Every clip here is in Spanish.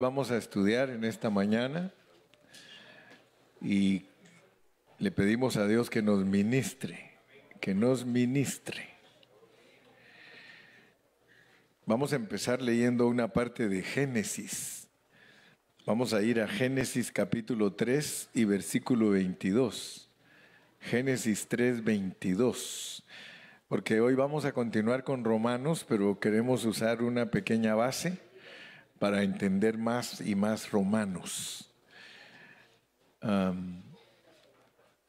Vamos a estudiar en esta mañana y le pedimos a Dios que nos ministre, que nos ministre. Vamos a empezar leyendo una parte de Génesis. Vamos a ir a Génesis capítulo 3 y versículo 22. Génesis 3, 22. Porque hoy vamos a continuar con Romanos, pero queremos usar una pequeña base para entender más y más Romanos.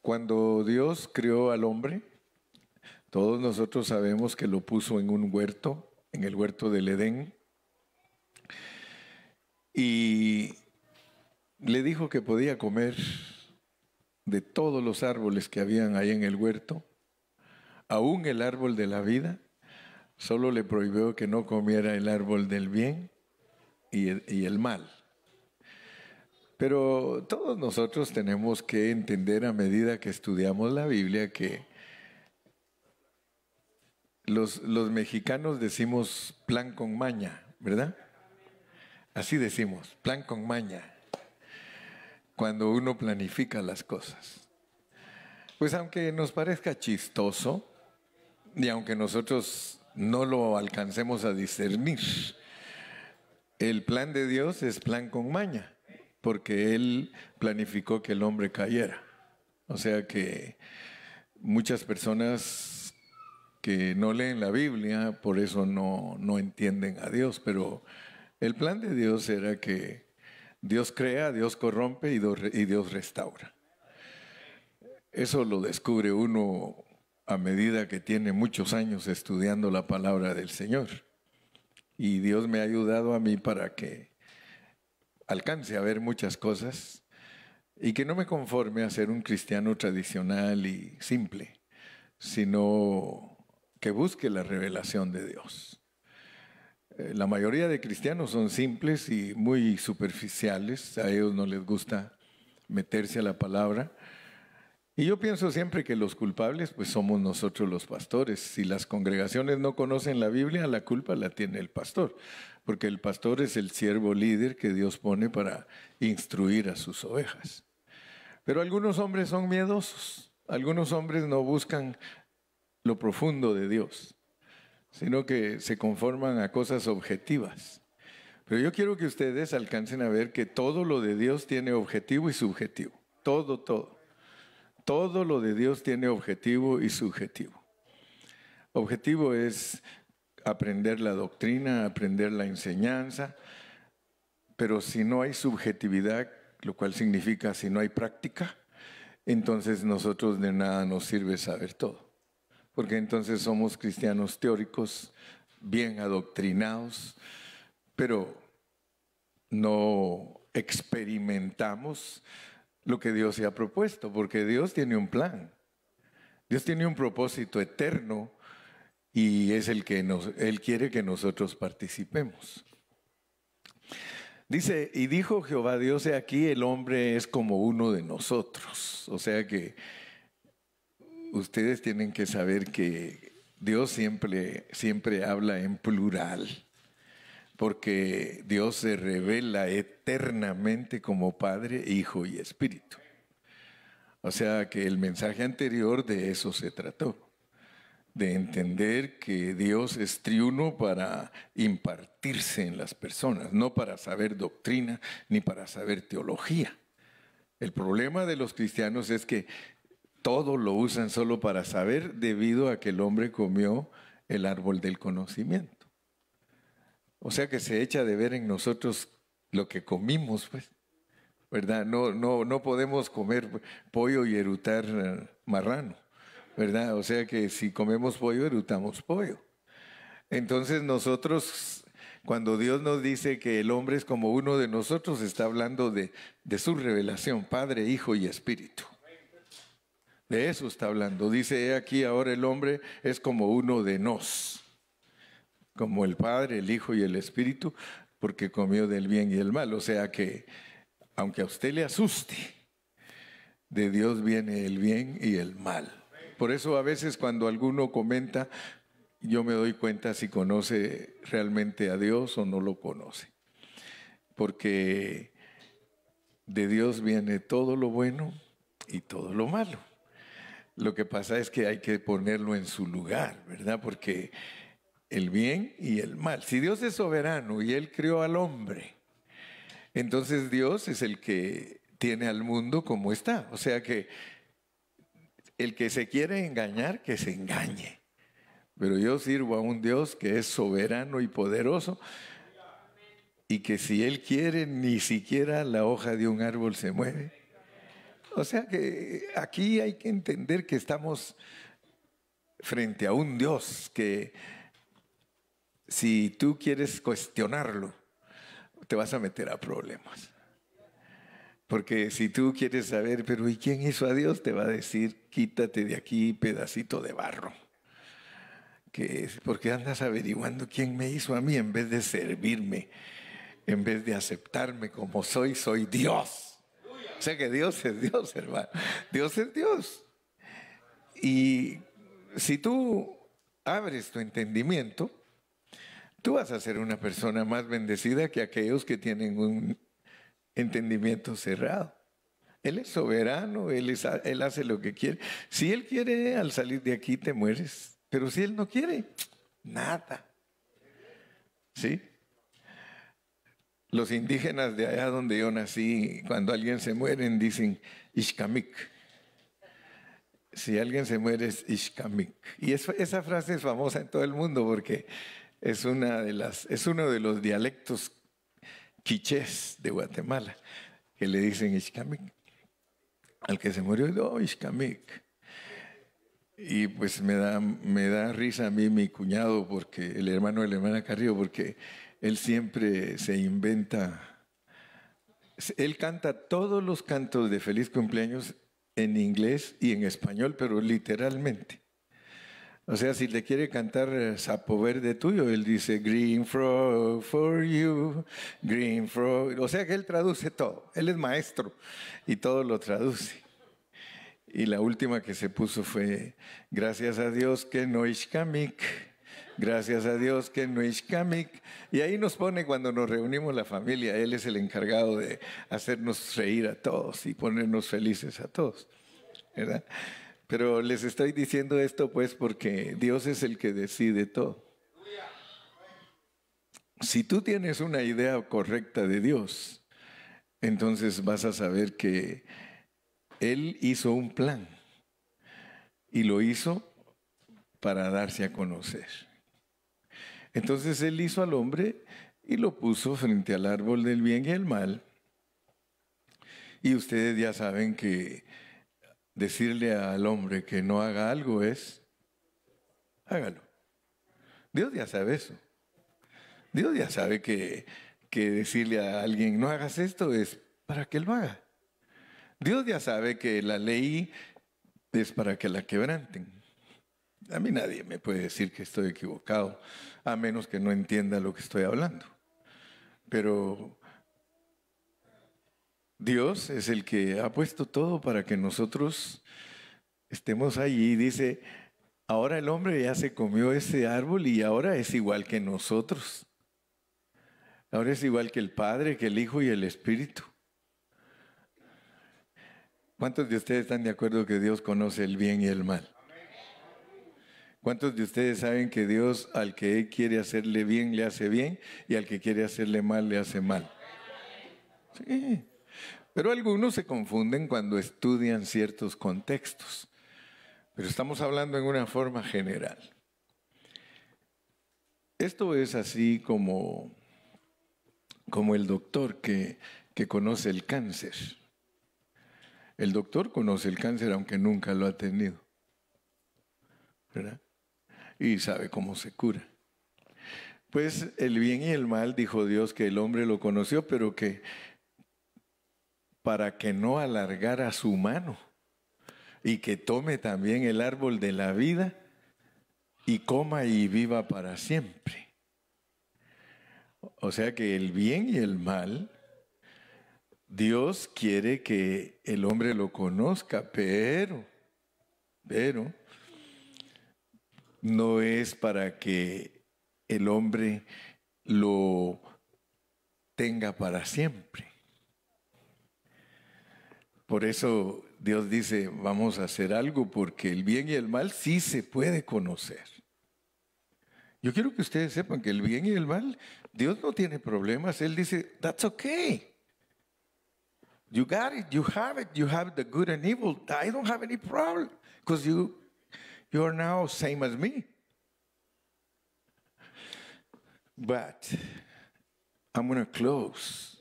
Cuando Dios creó al hombre, todos nosotros sabemos que lo puso en un huerto, en el huerto del Edén, y le dijo que podía comer de todos los árboles que habían ahí en el huerto, aún el árbol de la vida. Solo le prohibió que no comiera el árbol del bien y el mal. Pero todos nosotros tenemos que entender a medida que estudiamos la Biblia que los mexicanos decimos plan con maña, ¿verdad? Así decimos, plan con maña, cuando uno planifica las cosas. Pues aunque nos parezca chistoso y aunque nosotros no lo alcancemos a discernir, el plan de Dios es plan con maña, porque Él planificó que el hombre cayera. O sea que muchas personas que no leen la Biblia, por eso no entienden a Dios, pero el plan de Dios era que Dios crea, Dios corrompe y Dios restaura. Eso lo descubre uno a medida que tiene muchos años estudiando la palabra del Señor. Y Dios me ha ayudado a mí para que alcance a ver muchas cosas y que no me conforme a ser un cristiano tradicional y simple, sino que busque la revelación de Dios. La mayoría de cristianos son simples y muy superficiales, a ellos no les gusta meterse a la palabra. Y yo pienso siempre que los culpables pues somos nosotros los pastores. Si las congregaciones no conocen la Biblia, la culpa la tiene el pastor, porque el pastor es el siervo líder que Dios pone para instruir a sus ovejas. Pero algunos hombres son miedosos, algunos hombres no buscan lo profundo de Dios, sino que se conforman a cosas objetivas. Pero yo quiero que ustedes alcancen a ver que todo lo de Dios tiene objetivo y subjetivo. Todo. Todo lo de Dios tiene objetivo y subjetivo. Objetivo es aprender la doctrina, aprender la enseñanza, pero si no hay subjetividad, lo cual significa si no hay práctica, entonces nosotros de nada nos sirve saber todo. Porque entonces somos cristianos teóricos, bien adoctrinados, pero no experimentamos lo que Dios se ha propuesto, porque Dios tiene un plan. Dios tiene un propósito eterno y es el que Él quiere que nosotros participemos. Dice, y dijo Jehová Dios, he aquí el hombre es como uno de nosotros. O sea que ustedes tienen que saber que Dios siempre habla en plural, porque Dios se revela eternamente como Padre, Hijo y Espíritu. O sea que el mensaje anterior de eso se trató, de entender que Dios es triuno para impartirse en las personas, no para saber doctrina ni para saber teología. El problema de los cristianos es que todo lo usan solo para saber, debido a que el hombre comió el árbol del conocimiento. O sea que se echa de ver en nosotros lo que comimos, pues, ¿verdad? No podemos comer pollo y erutar marrano, ¿verdad? O sea que si comemos pollo, erutamos pollo. Entonces nosotros, cuando Dios nos dice que el hombre es como uno de nosotros, está hablando de su revelación, Padre, Hijo y Espíritu. De eso está hablando. Dice, he aquí ahora el hombre es como uno de nos, como el Padre, el Hijo y el Espíritu, porque comió del bien y el mal. O sea que, aunque a usted le asuste, de Dios viene el bien y el mal. Por eso a veces cuando alguno comenta, yo me doy cuenta si conoce realmente a Dios o no lo conoce. porque de Dios viene todo lo bueno y todo lo malo. Lo que pasa es que hay que ponerlo en su lugar, ¿verdad? Porque el bien y el mal. Si Dios es soberano y Él creó al hombre, entonces Dios es el que tiene al mundo como está. O sea que el que se quiere engañar, que se engañe. Pero yo sirvo a un Dios que es soberano y poderoso y que si Él quiere, ni siquiera la hoja de un árbol se mueve. O sea que aquí hay que entender que estamos frente a un Dios que si tú quieres cuestionarlo, te vas a meter a problemas. Porque si tú quieres saber, pero ¿y quién hizo a Dios? Te va a decir, quítate de aquí, pedacito de barro. Porque andas averiguando quién me hizo a mí en vez de servirme, en vez de aceptarme como soy Dios. O sea que Dios es Dios, hermano. Dios es Dios. Y si tú abres tu entendimiento, tú vas a ser una persona más bendecida que aquellos que tienen un entendimiento cerrado. Él es soberano, él hace lo que quiere. Si Él quiere, al salir de aquí te mueres. Pero si Él no quiere, nada. ¿Sí? Los indígenas de allá donde yo nací, cuando alguien se muere, dicen Ishkamik. Si alguien se muere es Ishkamik. Y esa frase es famosa en todo el mundo porque es uno de los dialectos quichés de Guatemala, que le dicen Ishkamik. Al que se murió, oh, Ishkamik. Y pues me da risa a mí mi cuñado, porque el hermano de la hermana Carrillo, porque él siempre se inventa. Él canta todos los cantos de feliz cumpleaños en inglés y en español, pero literalmente. O sea, si le quiere cantar Sapo Verde tuyo, él dice Green frog for you, green frog. O sea que él traduce todo. Él es maestro y todo lo traduce. Y la última que se puso fue, gracias a Dios que no ishkamik, gracias a Dios que no ishkamik. Y ahí nos pone cuando nos reunimos la familia, Él es el encargado de hacernos reír a todos y ponernos felices a todos, ¿verdad? Pero les estoy diciendo esto pues porque Dios es el que decide todo. Si tú tienes una idea correcta de Dios, entonces vas a saber que Él hizo un plan y lo hizo para darse a conocer. Entonces Él hizo al hombre y lo puso frente al árbol del bien y el mal. Y ustedes ya saben que decirle al hombre que no haga algo es, hágalo. Dios ya sabe eso. Dios ya sabe que decirle a alguien no hagas esto es para que lo haga. Dios ya sabe que la ley es para que la quebranten. A mí nadie me puede decir que estoy equivocado, a menos que no entienda lo que estoy hablando. Pero Dios es el que ha puesto todo para que nosotros estemos allí. Dice, ahora el hombre ya se comió ese árbol y ahora es igual que nosotros. Ahora es igual que el Padre, que el Hijo y el Espíritu. ¿Cuántos de ustedes están de acuerdo que Dios conoce el bien y el mal? ¿Cuántos de ustedes saben que Dios al que Él quiere hacerle bien le hace bien y al que quiere hacerle mal le hace mal? Sí. Pero algunos se confunden cuando estudian ciertos contextos. Pero estamos hablando en una forma general. Esto es así como el doctor que conoce el cáncer. El doctor conoce el cáncer aunque nunca lo ha tenido, ¿verdad? Y sabe cómo se cura. Pues el bien y el mal, dijo Dios, que el hombre lo conoció, pero que para que no alargara su mano y que tome también el árbol de la vida y coma y viva para siempre. O sea que el bien y el mal, Dios quiere que el hombre lo conozca, pero no es para que el hombre lo tenga para siempre. Por eso Dios dice, vamos a hacer algo, porque el bien y el mal sí se puede conocer. Yo quiero que ustedes sepan que el bien y el mal, Dios no tiene problemas. Él dice, that's okay. You got it, you have the good and evil. I don't have any problem, because you are now same as me. But I'm going to close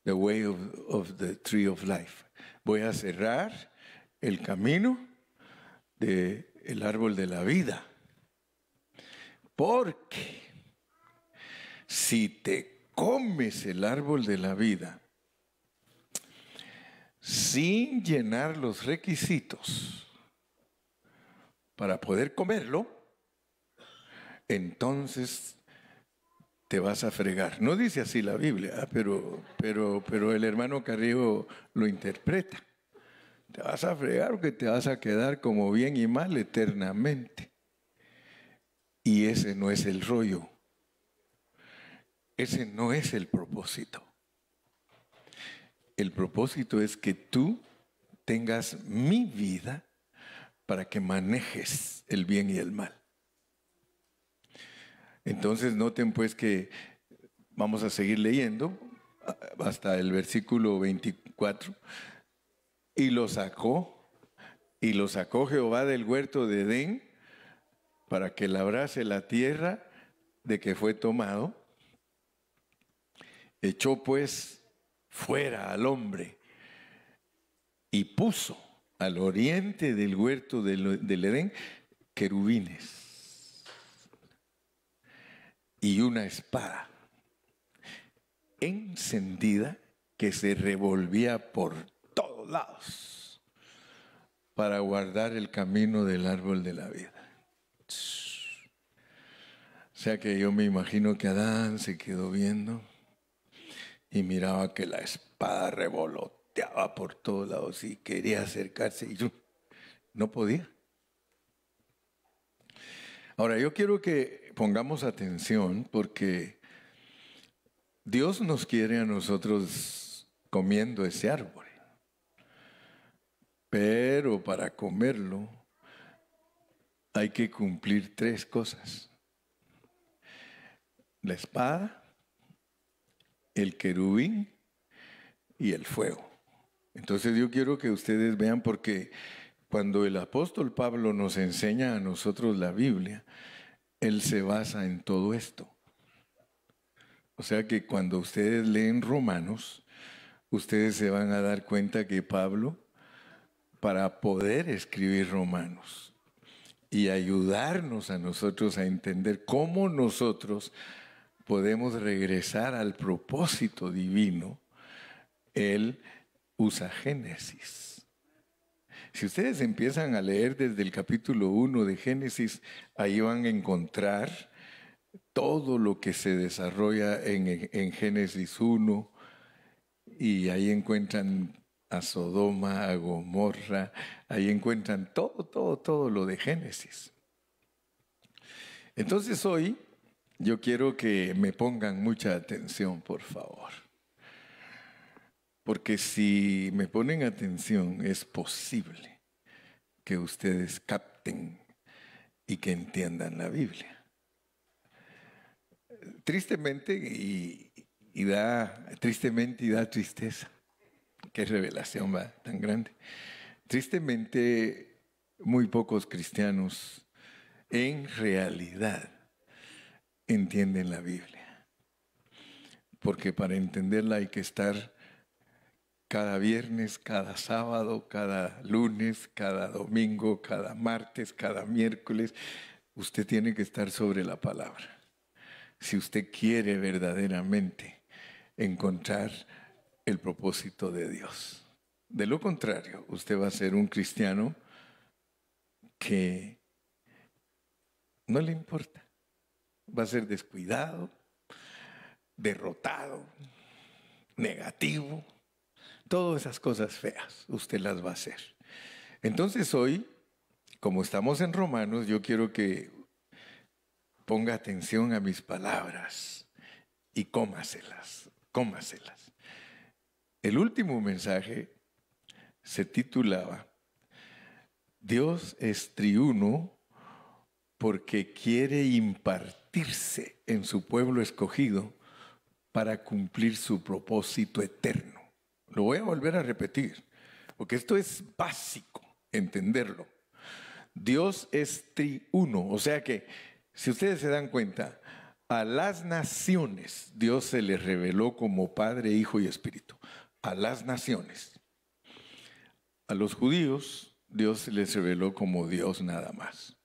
the way of the tree of life. Voy a cerrar el camino del árbol de la vida. Porque si te comes el árbol de la vida sin llenar los requisitos para poder comerlo, entonces te vas a fregar. No dice así la Biblia, pero el hermano Carrillo lo interpreta. Te vas a fregar porque te vas a quedar como bien y mal eternamente. Y ese no es el rollo. Ese no es el propósito. El propósito es que tú tengas mi vida para que manejes el bien y el mal. Entonces noten pues que vamos a seguir leyendo hasta el versículo 24. Y lo sacó Jehová del huerto de Edén para que labrase la tierra de que fue tomado. Echó pues fuera al hombre y puso al oriente del huerto del Edén querubines y una espada encendida que se revolvía por todos lados para guardar el camino del árbol de la vida. O sea que yo me imagino que Adán se quedó viendo y miraba que la espada revoloteaba por todos lados y quería acercarse y no podía. Ahora yo quiero que pongamos atención porque Dios nos quiere a nosotros comiendo ese árbol. Pero para comerlo hay que cumplir 3 cosas. La espada, el querubín y el fuego. Entonces yo quiero que ustedes vean, porque cuando el apóstol Pablo nos enseña a nosotros la Biblia, él se basa en todo esto. O sea que cuando ustedes leen Romanos, ustedes se van a dar cuenta que Pablo, para poder escribir Romanos y ayudarnos a nosotros a entender cómo nosotros podemos regresar al propósito divino, él usa Génesis. Si ustedes empiezan a leer desde el capítulo 1 de Génesis, ahí van a encontrar todo lo que se desarrolla en Génesis 1, y ahí encuentran a Sodoma, a Gomorra, ahí encuentran todo lo de Génesis. Entonces hoy yo quiero que me pongan mucha atención, por favor. Porque si me ponen atención, es posible que ustedes capten y que entiendan la Biblia. Tristemente da tristeza. Qué revelación va tan grande. Tristemente, muy pocos cristianos en realidad entienden la Biblia. Porque para entenderla hay que estar cada viernes, cada sábado, cada lunes, cada domingo, cada martes, cada miércoles. Usted tiene que estar sobre la palabra. Si usted quiere verdaderamente encontrar el propósito de Dios. De lo contrario, usted va a ser un cristiano que no le importa. Va a ser descuidado, derrotado, negativo. Todas esas cosas feas usted las va a hacer. Entonces hoy, como estamos en Romanos, yo quiero que ponga atención a mis palabras y cómaselas, cómaselas. El último mensaje se titulaba Dios es triuno porque quiere impartirse en su pueblo escogido para cumplir su propósito eterno. Lo voy a volver a repetir, porque esto es básico, entenderlo. Dios es triuno, o sea que, si ustedes se dan cuenta, a las naciones Dios se les reveló como Padre, Hijo y Espíritu. A las naciones. A los judíos Dios se les reveló como Dios nada más.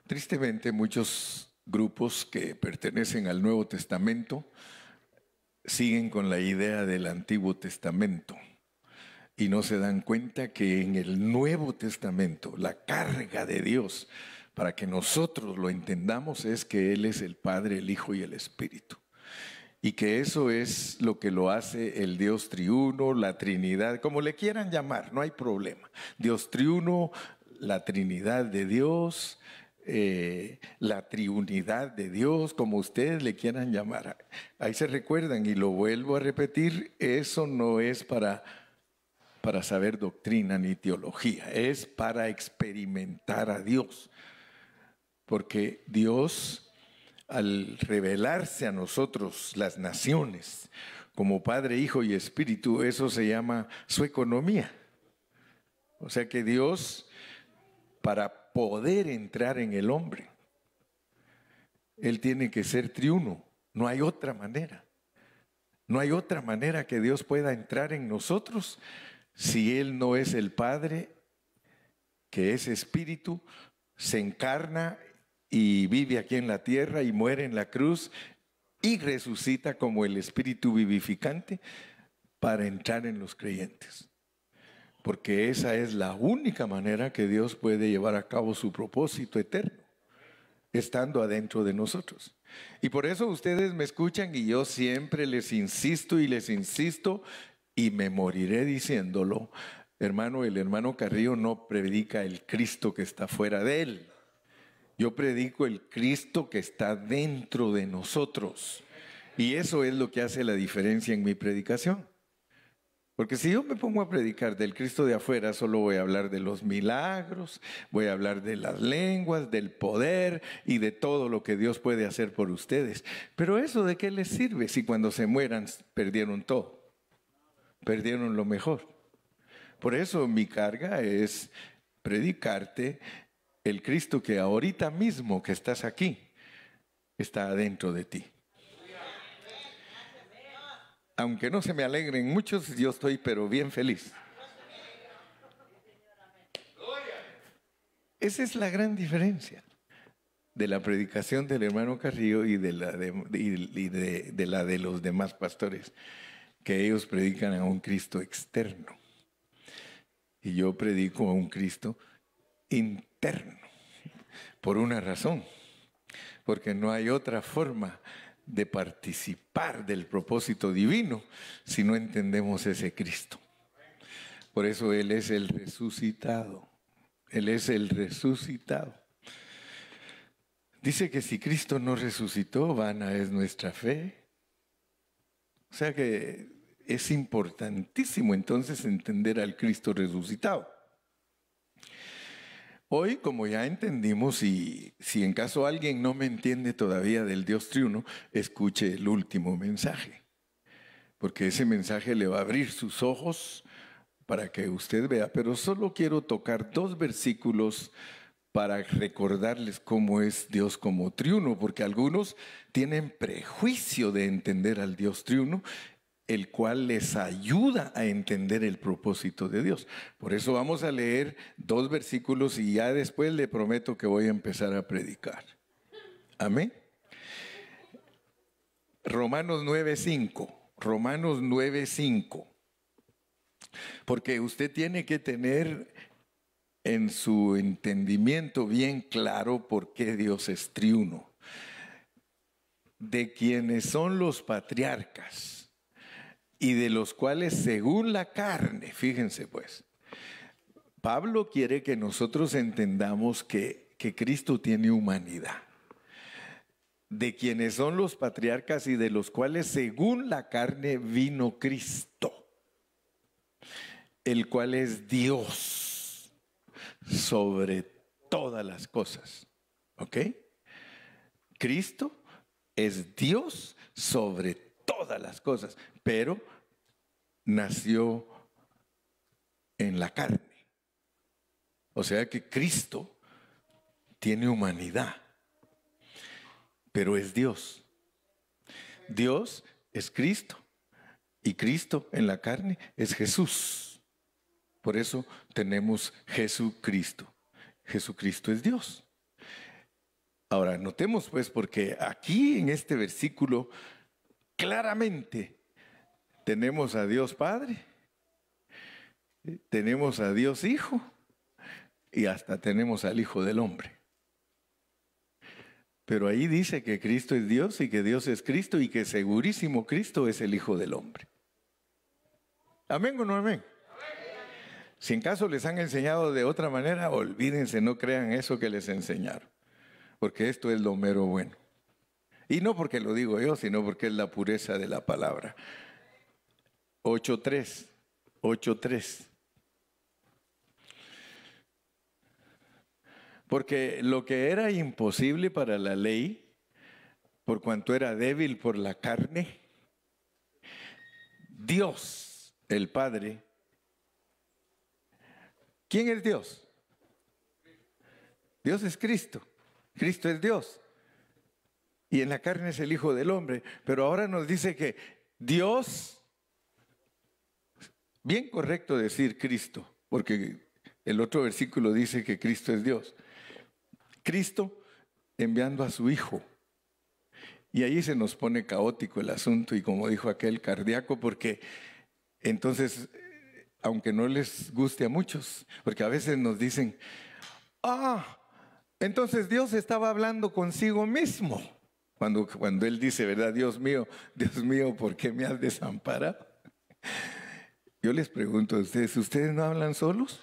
Tristemente, muchos grupos que pertenecen al Nuevo Testamento siguen con la idea del Antiguo Testamento y no se dan cuenta que en el Nuevo Testamento la carga de Dios para que nosotros lo entendamos es que Él es el Padre, el Hijo y el Espíritu. Y que eso es lo que lo hace el Dios triuno, la Trinidad, como le quieran llamar, no hay problema. Dios triuno, la Trinidad de Dios, la triunidad de Dios, como ustedes le quieran llamar. Ahí se recuerdan, y lo vuelvo a repetir, eso no es para saber doctrina ni teología, es para experimentar a Dios. Porque Dios, al revelarse a nosotros, las naciones, como Padre, Hijo y Espíritu, eso se llama su economía. O sea que Dios, para poder entrar en el hombre, Él tiene que ser triuno. No hay otra manera. No hay otra manera que Dios pueda entrar en nosotros si Él no es el Padre, que es Espíritu, se encarna y vive aquí en la tierra y muere en la cruz y resucita como el Espíritu vivificante para entrar en los creyentes. Porque esa es la única manera que Dios puede llevar a cabo su propósito eterno, estando adentro de nosotros. Y por eso ustedes me escuchan y yo siempre les insisto y me moriré diciéndolo. Hermano, el hermano Carrillo no predica el Cristo que está fuera de él. Yo predico el Cristo que está dentro de nosotros. Y eso es lo que hace la diferencia en mi predicación. Porque si yo me pongo a predicar del Cristo de afuera, solo voy a hablar de los milagros, voy a hablar de las lenguas, del poder y de todo lo que Dios puede hacer por ustedes. Pero eso, ¿de qué les sirve si cuando se mueran perdieron todo? Perdieron lo mejor. Por eso mi carga es predicarte el Cristo que ahorita mismo que estás aquí, está adentro de ti. Aunque no se me alegren muchos, yo estoy pero bien feliz. Esa es la gran diferencia de la predicación del hermano Carrillo y de la de los demás pastores, que ellos predican a un Cristo externo. Y yo predico a un Cristo interno. Por una razón, porque no hay otra forma de participar del propósito divino si no entendemos ese Cristo. Por eso Él es el resucitado. Él es el resucitado. Dice que si Cristo no resucitó, vana es nuestra fe. O sea que es importantísimo entonces entender al Cristo resucitado. Hoy, como ya entendimos, y si en caso alguien no me entiende todavía del Dios triuno, escuche el último mensaje, porque ese mensaje le va a abrir sus ojos para que usted vea. Pero solo quiero tocar 2 versículos para recordarles cómo es Dios como triuno, porque algunos tienen prejuicio de entender al Dios triuno, el cual les ayuda a entender el propósito de Dios. Por eso vamos a leer 2 versículos y ya después le prometo que voy a empezar a predicar. Amén. Romanos 9:5. Romanos 9:5. Porque usted tiene que tener en su entendimiento bien claro por qué Dios es triuno. De quienes son los patriarcas, y de los cuales según la carne, fíjense pues, Pablo quiere que nosotros entendamos que Cristo tiene humanidad. de quienes son los patriarcas y de los cuales según la carne vino Cristo, el cual es Dios sobre todas las cosas. ¿Ok? Cristo es Dios sobre todas las cosas, pero nació en la carne. O sea que Cristo tiene humanidad, pero es Dios. Dios es Cristo y Cristo en la carne es Jesús. Por eso tenemos Jesucristo. Jesucristo es Dios. Ahora, notemos pues, porque aquí en este versículo claramente tenemos a Dios Padre, tenemos a Dios Hijo y hasta tenemos al Hijo del Hombre. Pero ahí dice que Cristo es Dios y que Dios es Cristo y que segurísimo Cristo es el Hijo del Hombre. ¿Amén o no amén? Si en caso les han enseñado de otra manera, olvídense, no crean eso que les enseñaron. Porque esto es lo mero bueno. Y no porque lo digo yo, sino porque es la pureza de la palabra. 8.3. Porque lo que era imposible para la ley, por cuanto era débil por la carne, Dios, el Padre. ¿Quién es Dios? Dios es Cristo. Cristo es Dios. Y en la carne es el Hijo del Hombre. Pero ahora nos dice que Dios, bien correcto decir Cristo, porque el otro versículo dice que Cristo es Dios. Cristo enviando a su Hijo. Y ahí se nos pone caótico el asunto y como dijo aquel cardíaco, porque entonces, aunque no les guste a muchos, porque a veces nos dicen, entonces Dios estaba hablando consigo mismo. Cuando Él dice, ¿verdad? Dios mío, ¿por qué me has desamparado? Yo les pregunto a ustedes, ¿ustedes no hablan solos?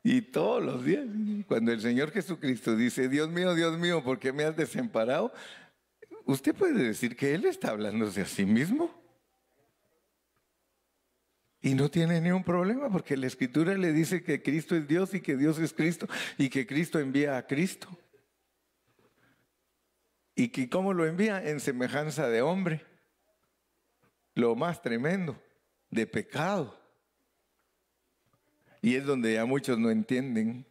Y todos los días, cuando el Señor Jesucristo dice, Dios mío, ¿por qué me has desamparado? Usted puede decir que Él está hablándose a sí mismo. Y no tiene ningún problema porque la Escritura le dice que Cristo es Dios y que Dios es Cristo y que Cristo envía a Cristo. ¿Y que cómo lo envía? En semejanza de hombre. Lo más tremendo, de pecado. Y es donde ya muchos no entienden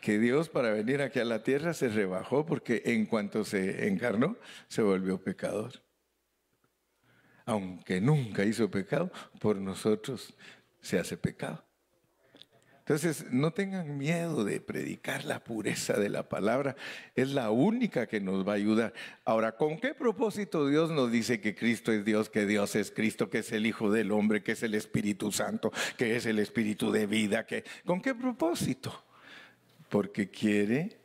que Dios para venir aquí a la tierra se rebajó porque en cuanto se encarnó se volvió pecador. Aunque nunca hizo pecado, por nosotros se hace pecado. Entonces, no tengan miedo de predicar la pureza de la palabra. Es la única que nos va a ayudar. Ahora, ¿con qué propósito Dios nos dice que Cristo es Dios, que Dios es Cristo, que es el Hijo del Hombre, que es el Espíritu Santo, que es el Espíritu de vida? ¿Con qué propósito? Porque quiere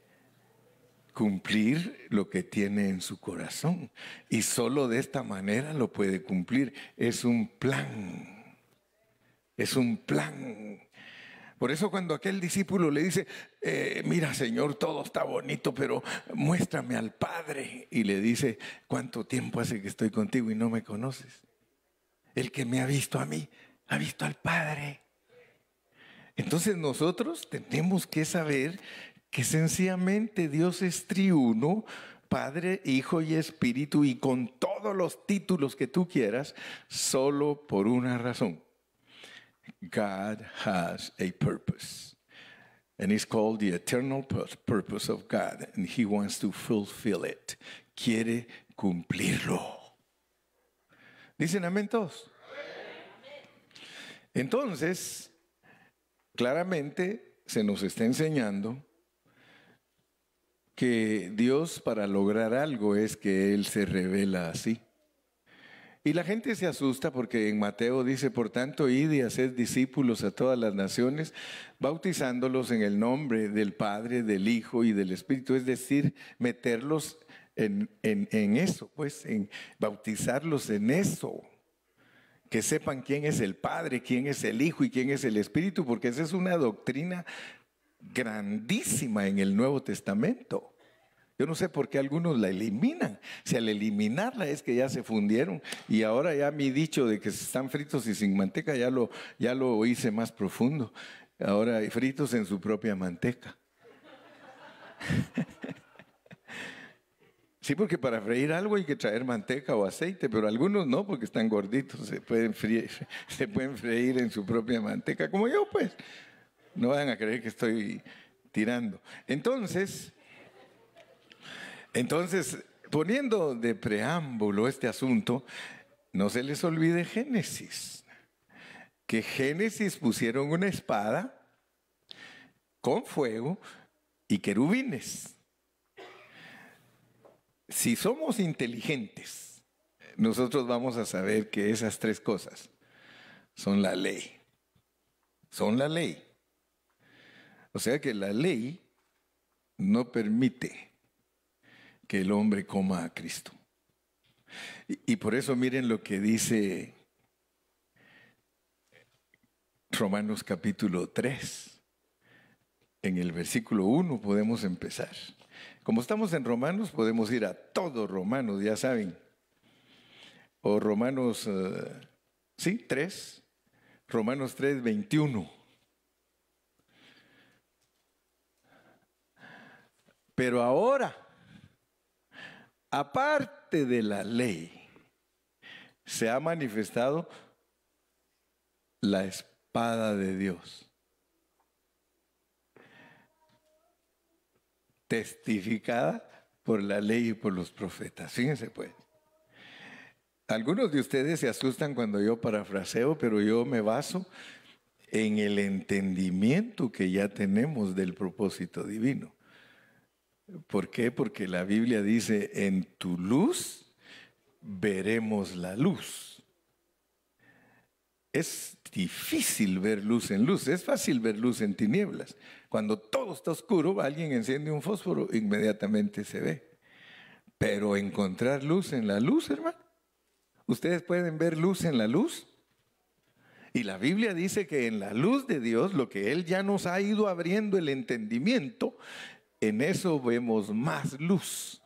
cumplir lo que tiene en su corazón. Y solo de esta manera lo puede cumplir. Es un plan. Es un plan. Por eso cuando aquel discípulo le dice, mira Señor, todo está bonito, pero muéstrame al Padre. Y le dice, ¿cuánto tiempo hace que estoy contigo y no me conoces? El que me ha visto a mí, ha visto al Padre. Entonces nosotros tenemos que saber que sencillamente Dios es triuno, Padre, Hijo y Espíritu, y con todos los títulos que tú quieras, solo por una razón. God has a purpose. And it's called the eternal purpose of God. And He wants to fulfill it. Quiere cumplirlo. ¿Dicen amén todos? Entonces, claramente se nos está enseñando que Dios para lograr algo es que Él se revela así. Y la gente se asusta porque en Mateo dice, por tanto, id y haced discípulos a todas las naciones, bautizándolos en el nombre del Padre, del Hijo y del Espíritu. Es decir, meterlos en eso, pues, en bautizarlos en eso. Que sepan quién es el Padre, quién es el Hijo y quién es el Espíritu, porque esa es una doctrina grandísima en el Nuevo Testamento. Yo no sé por qué algunos la eliminan. Si al eliminarla es que ya se fundieron. Y ahora ya mi dicho de que están fritos y sin manteca ya lo hice más profundo. Ahora fritos en su propia manteca. Sí, porque para freír algo hay que traer manteca o aceite, pero algunos no, porque están gorditos, se pueden freír en su propia manteca, como yo, pues. No van a creer que estoy tirando. Entonces, poniendo de preámbulo este asunto, no se les olvide Génesis. Que Génesis pusieron una espada con fuego y querubines. Si somos inteligentes, nosotros vamos a saber que esas tres cosas son la ley. Son la ley. O sea que la ley no permite que el hombre coma a Cristo. Y por eso miren lo que dice Romanos capítulo 3. En el versículo 1 podemos empezar. Como estamos en Romanos, podemos ir a todo Romanos, ya saben. O Romanos, 3. Romanos 3, 21. Pero ahora, aparte de la ley, se ha manifestado la espada de Dios, testificada por la ley y por los profetas. Fíjense pues. Algunos de ustedes se asustan cuando yo parafraseo, pero yo me baso en el entendimiento que ya tenemos del propósito divino. ¿Por qué? Porque la Biblia dice, en tu luz veremos la luz. Es difícil ver luz en luz, es fácil ver luz en tinieblas. Cuando todo está oscuro, alguien enciende un fósforo, inmediatamente se ve. Pero encontrar luz en la luz, hermano, ¿ustedes pueden ver luz en la luz? Y la Biblia dice que en la luz de Dios, lo que Él ya nos ha ido abriendo el entendimiento, en eso vemos más luz.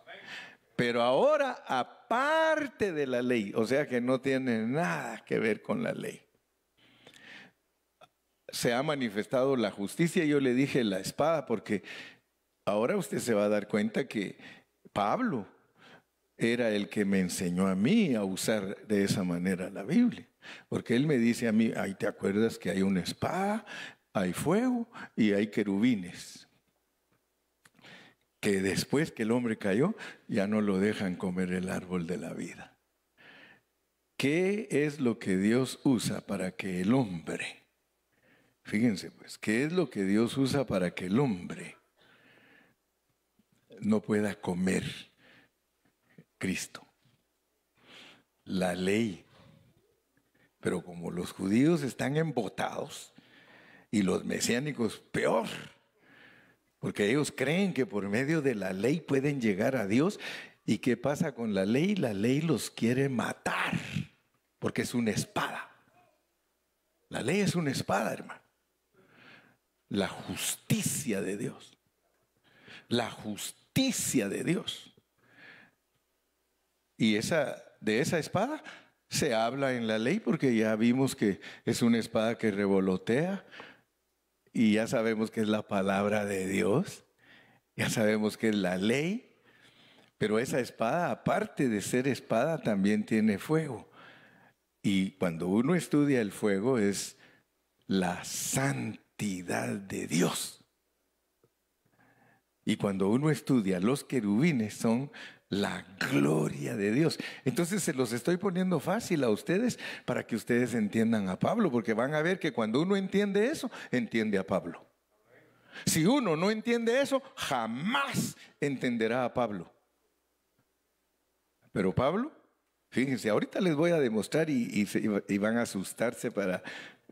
Pero ahora, aparte de la ley, o sea que no tiene nada que ver con la ley, se ha manifestado la justicia. Yo le dije la espada, porque ahora usted se va a dar cuenta que Pablo era el que me enseñó a mí a usar de esa manera la Biblia. Porque él me dice a mí, ay, ¿te acuerdas que hay una espada, hay fuego y hay querubines? Que después que el hombre cayó, ya no lo dejan comer el árbol de la vida. ¿Qué es lo que Dios usa para que el hombre, fíjense pues, qué es lo que Dios usa para que el hombre no pueda comer Cristo? La ley. Pero como los judíos están embotados y los mesiánicos peor, porque ellos creen que por medio de la ley pueden llegar a Dios. ¿Y qué pasa con la ley? La ley los quiere matar, porque es una espada. La ley es una espada, hermano. La justicia de Dios. La justicia de Dios. Y de esa espada se habla en la ley, porque ya vimos que es una espada que revolotea. Y ya sabemos que es la palabra de Dios, ya sabemos que es la ley, pero esa espada, aparte de ser espada, también tiene fuego. Y cuando uno estudia el fuego, es la santidad de Dios. Y cuando uno estudia los querubines, son la gloria de Dios. Entonces se los estoy poniendo fácil a ustedes para que ustedes entiendan a Pablo, porque van a ver que cuando uno entiende eso, entiende a Pablo. Si uno no entiende eso, jamás entenderá a Pablo. Pero Pablo, fíjense, ahorita les voy a demostrar y van a asustarse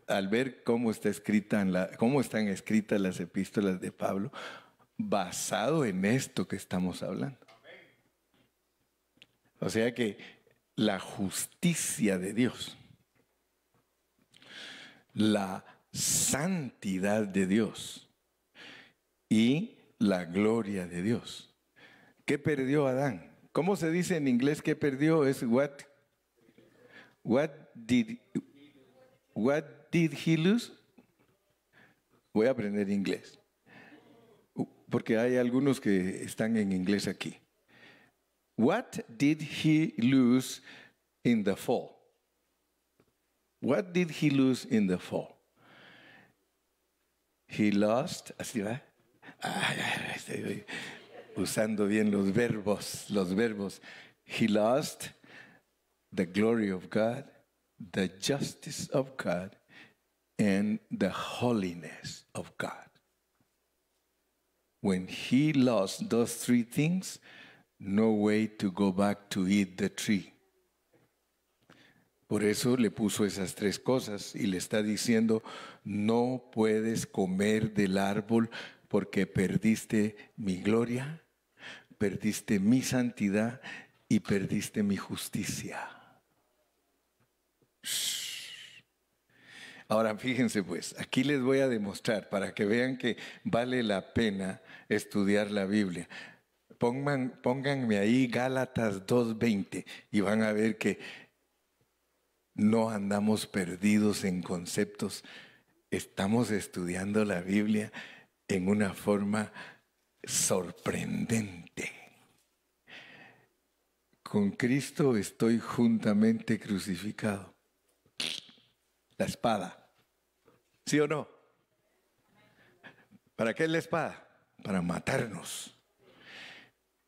al ver cómo están escritas las epístolas de Pablo, basado en esto que estamos hablando. O sea que la justicia de Dios, la santidad de Dios y la gloria de Dios. ¿Qué perdió Adán? ¿Cómo se dice en inglés que perdió? Es what did, what did he lose? Voy a aprender inglés, porque hay algunos que están en inglés aquí. What did he lose in the fall? What did he lose in the fall? He lost, así va. Estoy usando bien los verbos. He lost the glory of God, the justice of God, and the holiness of God. When he lost those three things, no way to go back to eat the tree. Por eso le puso esas tres cosas y le está diciendo, no puedes comer del árbol porque perdiste mi gloria, perdiste mi santidad y perdiste mi justicia. Ahora fíjense pues, aquí les voy a demostrar para que vean que vale la pena estudiar la Biblia. Pónganme ahí Gálatas 2:20 y van a ver que no andamos perdidos en conceptos. Estamos estudiando la Biblia en una forma sorprendente. Con Cristo estoy juntamente crucificado. La espada. ¿Sí o no? ¿Para qué es la espada? Para matarnos.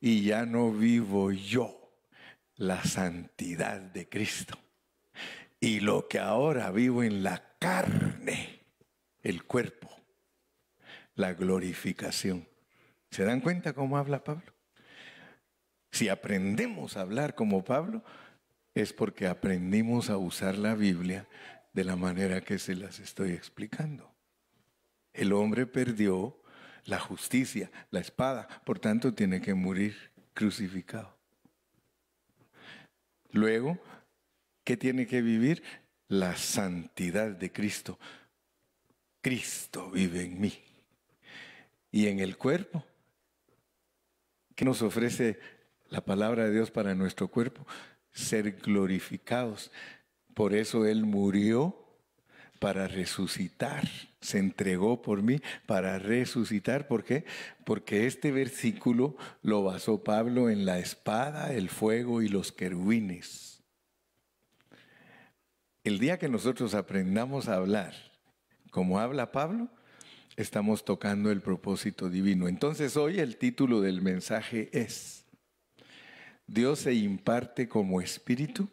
Y ya no vivo yo, la santidad de Cristo. Y lo que ahora vivo en la carne, el cuerpo, la glorificación. ¿Se dan cuenta cómo habla Pablo? Si aprendemos a hablar como Pablo, es porque aprendimos a usar la Biblia de la manera que se las estoy explicando. El hombre perdió la justicia, la espada, por tanto tiene que morir crucificado. Luego, ¿qué tiene que vivir? La santidad de Cristo. Cristo vive en mí. Y en el cuerpo, ¿qué nos ofrece la palabra de Dios para nuestro cuerpo? Ser glorificados. Por eso Él murió para resucitar. Se entregó por mí para resucitar. ¿Por qué? Porque este versículo lo basó Pablo en la espada, el fuego y los querubines. El día que nosotros aprendamos a hablar como habla Pablo, estamos tocando el propósito divino. Entonces hoy el título del mensaje es: Dios se imparte como espíritu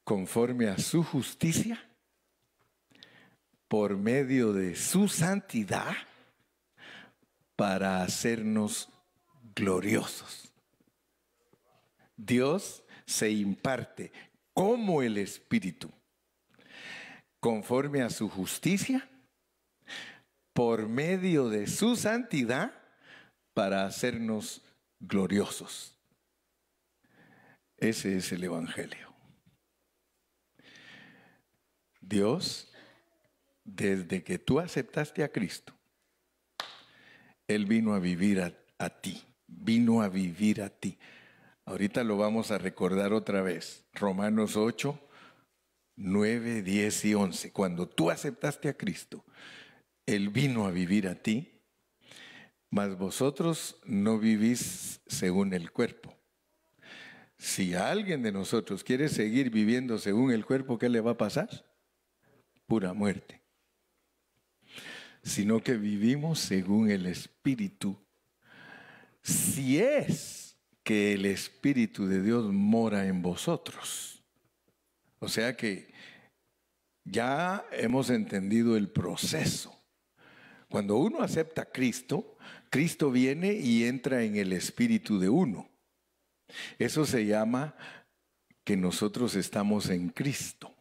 conforme a su justicia por medio de su santidad para hacernos gloriosos. Dios se imparte como el espíritu conforme a su justicia por medio de su santidad para hacernos gloriosos. Ese es el Evangelio. Dios, desde que tú aceptaste a Cristo, Él vino a vivir a ti, vino a vivir a ti. Ahorita lo vamos a recordar otra vez. Romanos 8, 9, 10 y 11. Cuando tú aceptaste a Cristo, Él vino a vivir a ti, mas vosotros no vivís según el cuerpo. Si alguien de nosotros quiere seguir viviendo según el cuerpo, ¿qué le va a pasar? Pura muerte. Sino que vivimos según el Espíritu. Si es que el Espíritu de Dios mora en vosotros. O sea que ya hemos entendido el proceso. Cuando uno acepta a Cristo, Cristo viene y entra en el espíritu de uno. Eso se llama que nosotros estamos en Cristo.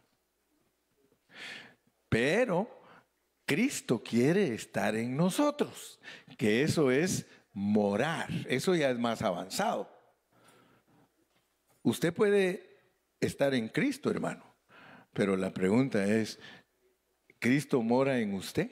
Pero Cristo quiere estar en nosotros, que eso es morar. Eso ya es más avanzado. Usted puede estar en Cristo, hermano, pero la pregunta es, ¿Cristo mora en usted?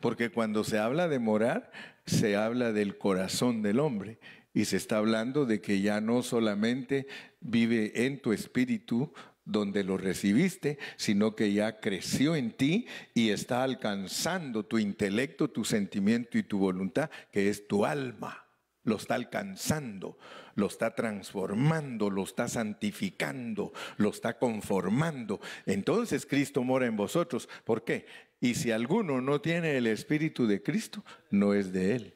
Porque cuando se habla de morar, se habla del corazón del hombre. Y se está hablando de que ya no solamente vive en tu espíritu donde lo recibiste, sino que ya creció en ti y está alcanzando tu intelecto, tu sentimiento y tu voluntad, que es tu alma. Lo está alcanzando, lo está transformando, lo está santificando, lo está conformando. Entonces Cristo mora en vosotros. ¿Por qué? Y si alguno no tiene el Espíritu de Cristo, no es de él.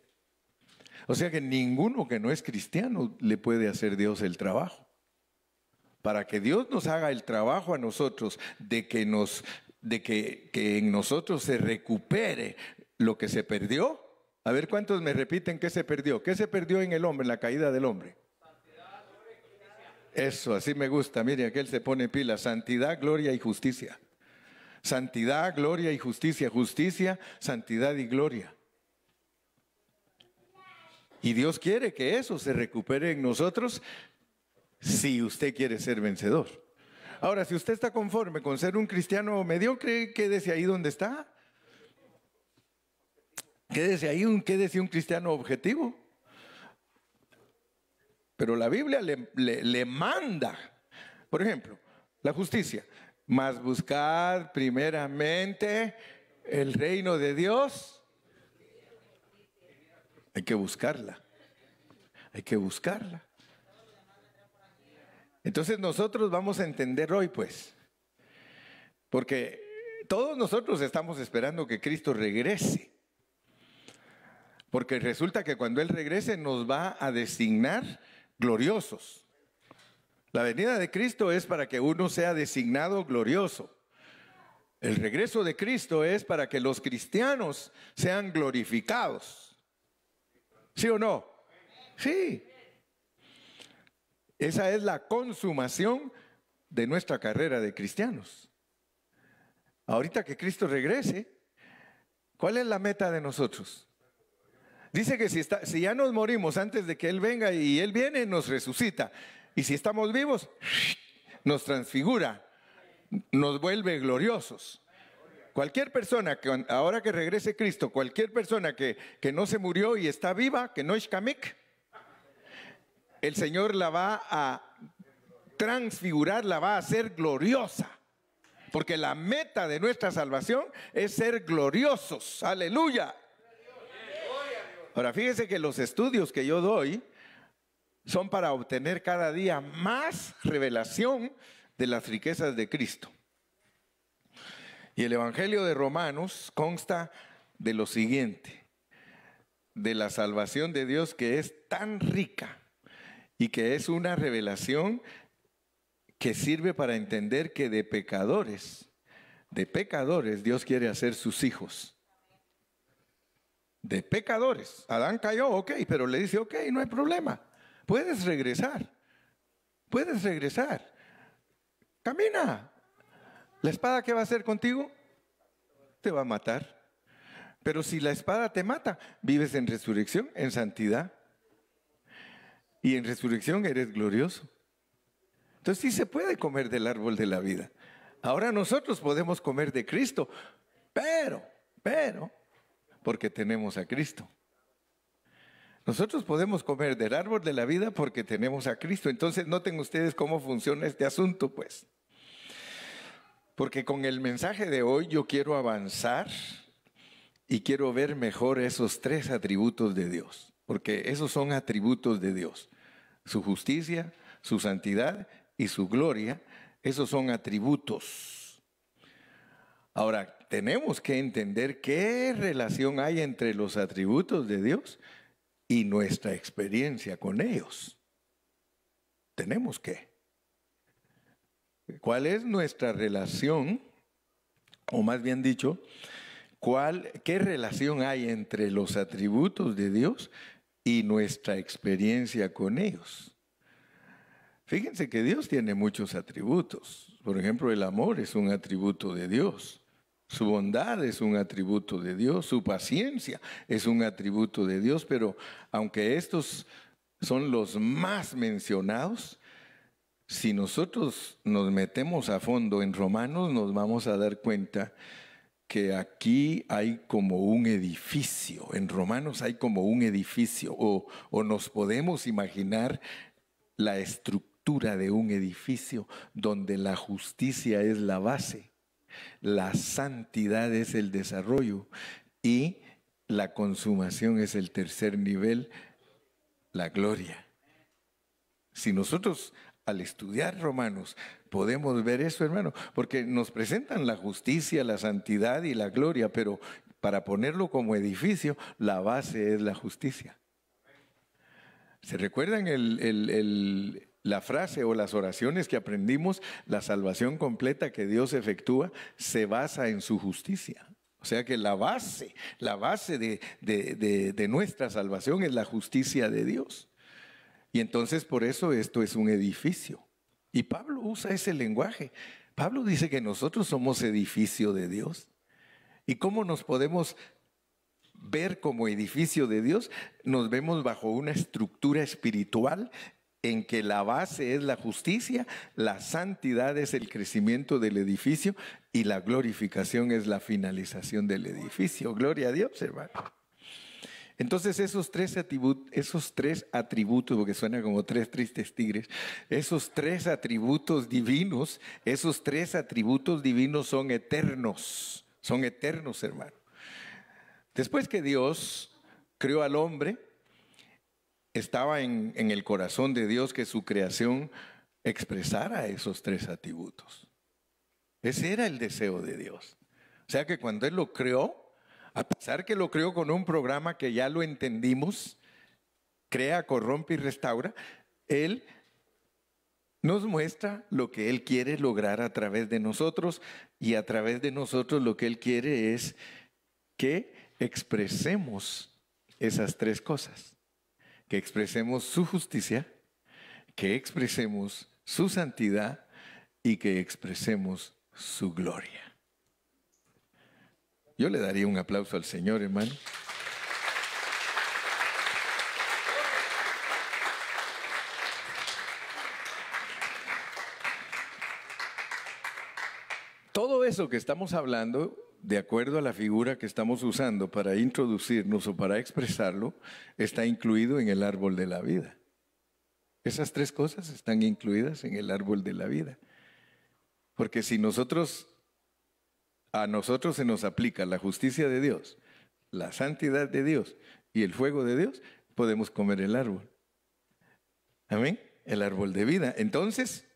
O sea que ninguno que no es cristiano le puede hacer Dios el trabajo. Para que Dios nos haga el trabajo a nosotros de que en nosotros se recupere lo que se perdió. A ver cuántos me repiten qué se perdió. ¿Qué se perdió en el hombre, en la caída del hombre? Eso, así me gusta. Mire, aquel se pone pila. Santidad, gloria y justicia. Santidad, gloria y justicia. Justicia, santidad y gloria. Y Dios quiere que eso se recupere en nosotros si usted quiere ser vencedor. Ahora, si usted está conforme con ser un cristiano mediocre, quédese ahí donde está. Quédese ahí, quédese un cristiano objetivo. Pero la Biblia le manda, por ejemplo, la justicia. Mas buscad primeramente el reino de Dios. Hay que buscarla. Hay que buscarla. Entonces nosotros vamos a entender hoy, pues, porque todos nosotros estamos esperando que Cristo regrese. Porque resulta que cuando Él regrese nos va a designar gloriosos. La venida de Cristo es para que uno sea designado glorioso. El regreso de Cristo es para que los cristianos sean glorificados. ¿Sí o no? Sí. Esa es la consumación de nuestra carrera de cristianos. Ahorita que Cristo regrese, ¿cuál es la meta de nosotros? Dice que si ya nos morimos antes de que Él venga y Él viene, nos resucita. Y si estamos vivos, nos transfigura, nos vuelve gloriosos. Cualquier persona que ahora que regrese Cristo, cualquier persona que no se murió y está viva, que no es kamik, el Señor la va a transfigurar, la va a hacer gloriosa. Porque la meta de nuestra salvación es ser gloriosos. Aleluya. Ahora, fíjese que los estudios que yo doy son para obtener cada día más revelación de las riquezas de Cristo. Y el Evangelio de Romanos consta de lo siguiente: de la salvación de Dios, que es tan rica y que es una revelación que sirve para entender que de pecadores Dios quiere hacer sus hijos. De pecadores. Adán cayó, ok, pero le dice, ok, no hay problema. Puedes regresar. Puedes regresar. Camina. ¿La espada qué va a hacer contigo? Te va a matar. Pero si la espada te mata, vives en resurrección, en santidad. Y en resurrección eres glorioso. Entonces sí se puede comer del árbol de la vida. Ahora nosotros podemos comer de Cristo, pero, porque tenemos a Cristo. Nosotros podemos comer del árbol de la vida porque tenemos a Cristo. Entonces noten ustedes cómo funciona este asunto, pues. Porque con el mensaje de hoy yo quiero avanzar y quiero ver mejor esos tres atributos de Dios. Porque esos son atributos de Dios. Su justicia, su santidad y su gloria. Esos son atributos. Ahora, tenemos que entender qué relación hay entre los atributos de Dios y nuestra experiencia con ellos. Tenemos que. ¿Cuál es nuestra relación? O más bien dicho, ¿qué relación hay entre los atributos de Dios y nuestra experiencia con ellos? Fíjense que Dios tiene muchos atributos. Por ejemplo, el amor es un atributo de Dios. Su bondad es un atributo de Dios. Su paciencia es un atributo de Dios. Pero aunque estos son los más mencionados, si nosotros nos metemos a fondo en Romanos, nos vamos a dar cuenta que aquí hay como un edificio, en Romanos hay como un edificio, o nos podemos imaginar la estructura de un edificio donde la justicia es la base, la santidad es el desarrollo y la consumación es el tercer nivel, la gloria. Si nosotros al estudiar Romanos podemos ver eso, hermano, porque nos presentan la justicia, la santidad y la gloria, pero para ponerlo como edificio, la base es la justicia. ¿Se recuerdan la frase o las oraciones que aprendimos? La salvación completa que Dios efectúa se basa en su justicia. O sea que la base de nuestra salvación es la justicia de Dios. Y entonces por eso esto es un edificio. Y Pablo usa ese lenguaje. Pablo dice que nosotros somos edificio de Dios. ¿Y cómo nos podemos ver como edificio de Dios? Nos vemos bajo una estructura espiritual en que la base es la justicia, la santidad es el crecimiento del edificio y la glorificación es la finalización del edificio. Gloria a Dios, hermano. Entonces esos tres atributos, porque suena como tres tristes tigres, esos tres atributos divinos son eternos, hermano. Después que Dios creó al hombre, estaba en el corazón de Dios que su creación expresara esos tres atributos. Ese era el deseo de Dios. O sea que cuando Él lo creó, a pesar que lo creó con un programa que ya lo entendimos, crea, corrompe y restaura, Él nos muestra lo que Él quiere lograr a través de nosotros, y a través de nosotros lo que Él quiere es que expresemos esas tres cosas, que expresemos su justicia, que expresemos su santidad y que expresemos su gloria. Yo le daría un aplauso al Señor, hermano. Todo eso que estamos hablando, de acuerdo a la figura que estamos usando para introducirnos o para expresarlo, está incluido en el árbol de la vida. Esas tres cosas están incluidas en el árbol de la vida. Porque si a nosotros se nos aplica la justicia de Dios, la santidad de Dios y el fuego de Dios, podemos comer el árbol. Amén. El árbol de vida. Entonces,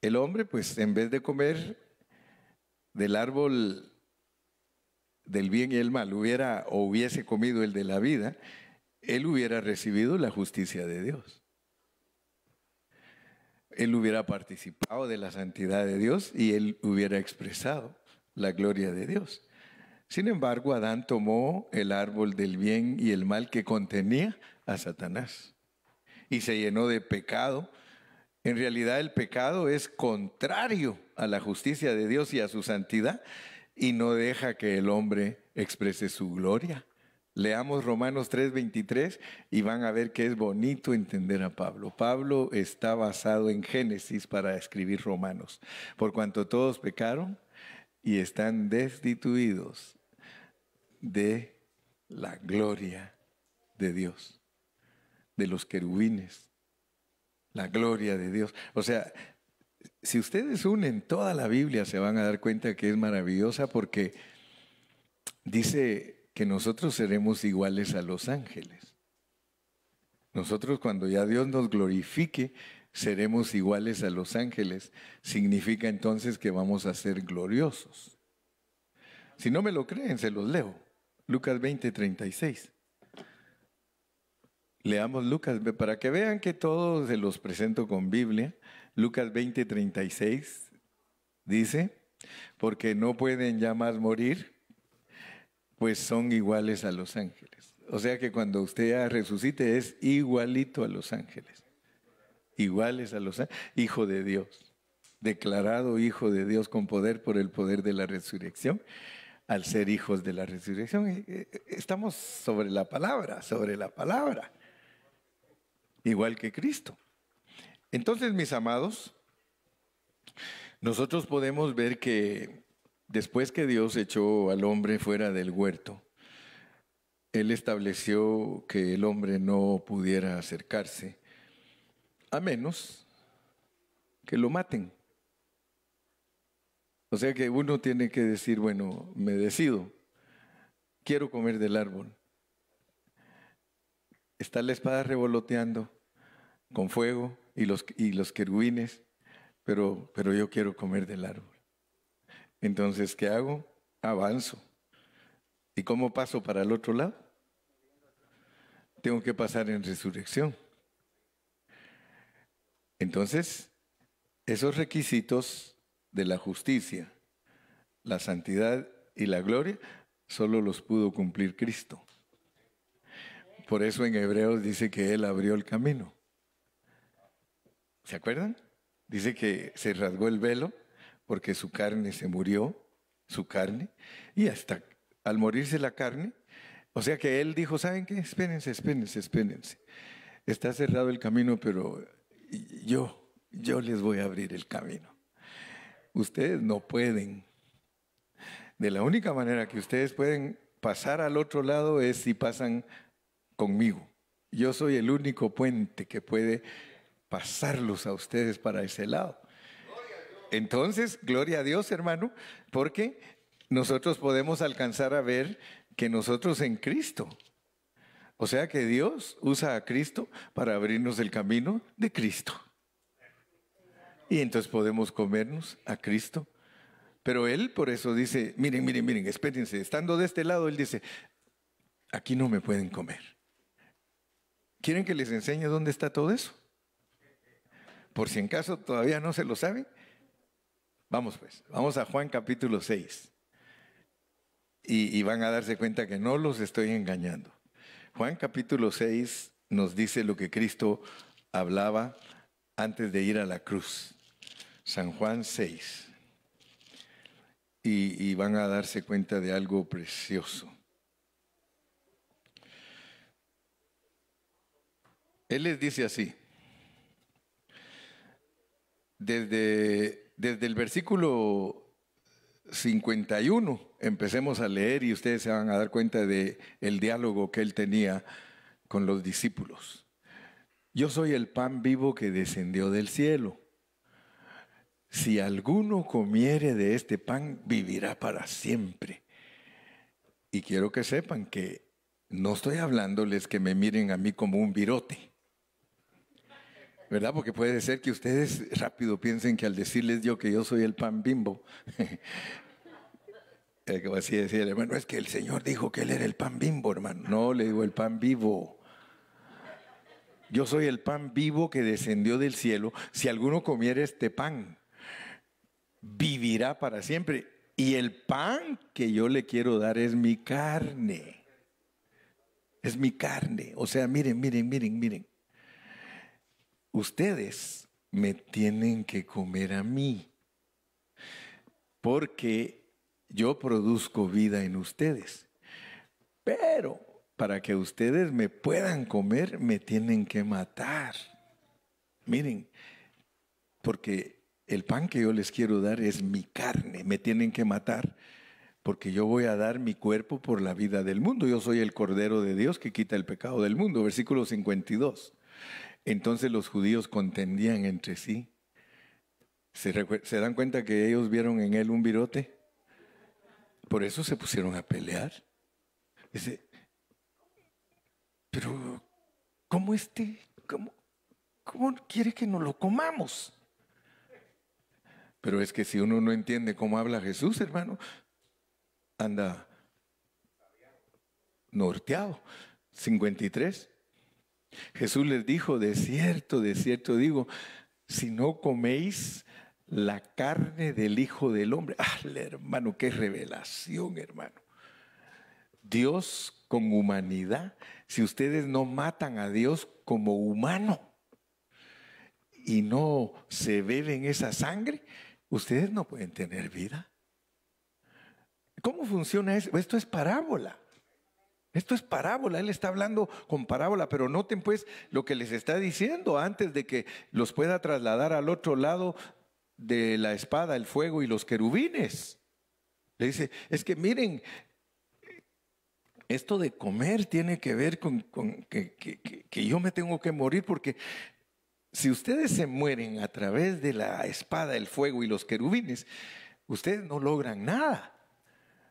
el hombre, pues en vez de comer del árbol del bien y el mal, hubiese comido el de la vida, él hubiera recibido la justicia de Dios. Él hubiera participado de la santidad de Dios y él hubiera expresado la gloria de Dios. Sin embargo, Adán tomó el árbol del bien y el mal que contenía a Satanás y se llenó de pecado. En realidad el pecado es contrario a la justicia de Dios y a su santidad y no deja que el hombre exprese su gloria. Leamos Romanos 3:23 y van a ver que es bonito entender a Pablo. Pablo está basado en Génesis para escribir Romanos. Por cuanto todos pecaron y están destituidos de la gloria de Dios, de los querubines, la gloria de Dios. O sea, si ustedes unen toda la Biblia se van a dar cuenta que es maravillosa porque dice que nosotros seremos iguales a los ángeles. Nosotros cuando ya Dios nos glorifique, seremos iguales a los ángeles. Significa entonces que vamos a ser gloriosos. Si no me lo creen, se los leo. Lucas 20:36. Leamos Lucas, para que vean que todos se los presento con Biblia. Lucas 20:36 dice, porque no pueden ya más morir, pues son iguales a los ángeles. O sea que cuando usted ya resucite es igualito a los ángeles. Iguales a los ángeles. Hijo de Dios. Declarado hijo de Dios con poder por el poder de la resurrección. Al ser hijos de la resurrección. Estamos sobre la palabra. Igual que Cristo. Entonces, mis amados, nosotros podemos ver que Después que Dios echó al hombre fuera del huerto, Él estableció que el hombre no pudiera acercarse, a menos que lo maten. O sea que uno tiene que decir, bueno, me decido, quiero comer del árbol. Está la espada revoloteando con fuego y los querubines, pero yo quiero comer del árbol. Entonces, ¿qué hago? Avanzo. ¿Y cómo paso para el otro lado? Tengo que pasar en resurrección. Entonces, esos requisitos de la justicia, la santidad y la gloria, solo los pudo cumplir Cristo. Por eso en Hebreos dice que Él abrió el camino. ¿Se acuerdan? Dice que se rasgó el velo porque su carne se murió, su carne, y hasta al morirse la carne, o sea que Él dijo, ¿saben qué? Espérense. Está cerrado el camino, pero yo les voy a abrir el camino. Ustedes no pueden. De la única manera que ustedes pueden pasar al otro lado es si pasan conmigo. Yo soy el único puente que puede pasarlos a ustedes para ese lado. Entonces, gloria a Dios, hermano, porque nosotros podemos alcanzar a ver que nosotros en Cristo, o sea que Dios usa a Cristo para abrirnos el camino de Cristo. Y entonces podemos comernos a Cristo. Pero Él por eso dice, miren, espérense, estando de este lado, Él dice, aquí no me pueden comer. ¿Quieren que les enseñe dónde está todo eso? Por si en caso todavía no se lo saben. Vamos pues, vamos a Juan capítulo 6. Y van a darse cuenta que no los estoy engañando. Juan capítulo 6 nos dice lo que Cristo hablaba antes de ir a la cruz. San Juan 6. Y van a darse cuenta de algo precioso. Él les dice así. Desde el versículo 51 empecemos a leer y ustedes se van a dar cuenta de el diálogo que él tenía con los discípulos. Yo soy el pan vivo que descendió del cielo. Si alguno comiere de este pan, vivirá para siempre. Y quiero que sepan que no estoy hablándoles que me miren a mí como un virote. ¿Verdad? Porque puede ser que ustedes rápido piensen que al decirles yo que yo soy el pan bimbo, como así decía el hermano, es que el Señor dijo que Él era el pan bimbo, hermano. No, le digo el pan vivo. Yo soy el pan vivo que descendió del cielo. Si alguno comiera este pan, vivirá para siempre. Y el pan que yo le quiero dar es mi carne. Es mi carne. O sea, miren. Ustedes me tienen que comer a mí. Porque yo produzco vida en ustedes. Pero para que ustedes me puedan comer, me tienen que matar. Miren, porque el pan que yo les quiero dar es mi carne. Me tienen que matar porque yo voy a dar mi cuerpo por la vida del mundo. Yo soy el Cordero de Dios que quita el pecado del mundo. Versículo 52. Entonces los judíos contendían entre sí. ¿Se dan cuenta que ellos vieron en él un virote? Por eso se pusieron a pelear. Dice, pero ¿cómo quiere que nos lo comamos? Pero es que si uno no entiende cómo habla Jesús, hermano, anda norteado. 53. Jesús les dijo, de cierto digo, si no coméis la carne del Hijo del Hombre. Hermano, qué revelación, hermano. Dios con humanidad. Si ustedes no matan a Dios como humano y no se beben esa sangre, ustedes no pueden tener vida. ¿Cómo funciona eso? Esto es parábola. Él está hablando con parábola, pero noten pues lo que les está diciendo antes de que los pueda trasladar al otro lado de la espada, el fuego y los querubines. Le dice, es que miren, esto de comer tiene que ver con que yo me tengo que morir, porque si ustedes se mueren a través de la espada, el fuego y los querubines, ustedes no logran nada.